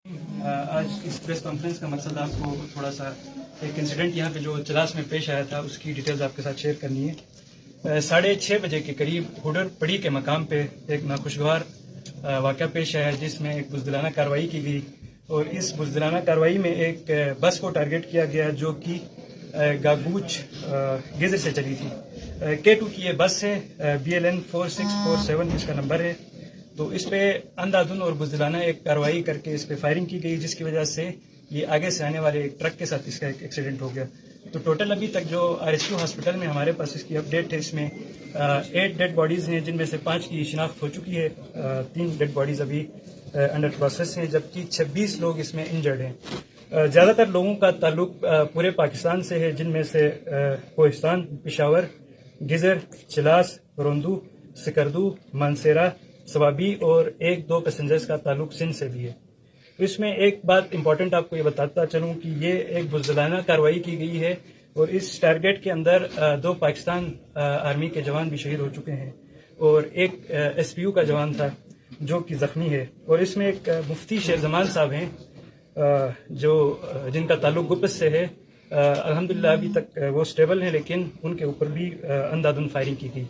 آج اس press conference کا مقصد آپ کو تھوڑا سا ایک انسیڈنٹ یہاں پہ جو چلاس میں پیش آیا تھا اس کی ڈیٹیلز آپ کے ساتھ شیئر کرنی ہے۔ 6:30 بجے کے قریب ہڈر پڑی کے مقام پہ ایک ناخوشگوار واقعہ پیش آیا جس میں ایک بزدلانہ کارروائی کی گئی، اور اس بزدلانہ کارروائی میں ایک بس کو ٹارگٹ کیا گیا جو کہ گاگوچ گیزر سے چلی تھی۔ K2 کی یہ بس ہے، BLN 4647 اس کا نمبر ہے۔ تو اس پہ اندھادھند اور بزدلانہ ایک کارروائی کر کے اس پہ فائرنگ کی گئی، جس کی وجہ سے یہ آگے سے آنے والے ایک ٹرک کے ساتھ اس کا ایک ایکسیڈنٹ ہو گیا۔ تو ٹوٹل ابھی تک جو RSQ ہاسپٹل میں ہمارے پاس اس کی اپڈیٹ ہے، اس میں 8 ڈیڈ باڈیز ہیں، جن میں سے 5 کی شناخت ہو چکی ہے، 3 ڈیڈ باڈیز ابھی انڈر پروسیس ہیں، جبکہ 26 لوگ اس میں انجرڈ ہیں۔ زیادہ تر لوگوں کا تعلق پورے پاکستان سے ہے، جن میں سے کوہستان، پشاور، گزر، چلاس، روندو، سکردو، مانسیرا، سوابی اور 1-2 پیسنجرز کا تعلق سندھ سے بھی ہے۔ اس میں ایک بات امپورٹنٹ آپ کو یہ بتاتا چلوں کہ یہ ایک بزدلانہ کارروائی کی گئی ہے، اور اس ٹارگیٹ کے اندر 2 پاکستان آرمی کے جوان بھی شہید ہو چکے ہیں، اور ایک SPU کا جوان تھا جو کہ زخمی ہے۔ اور اس میں ایک مفتی شیر زمان صاحب ہیں جن کا تعلق گپت سے ہے۔ الحمدللہ ابھی تک وہ سٹیبل ہیں، لیکن ان کے اوپر بھی اندھادھند فائرنگ کی گئی۔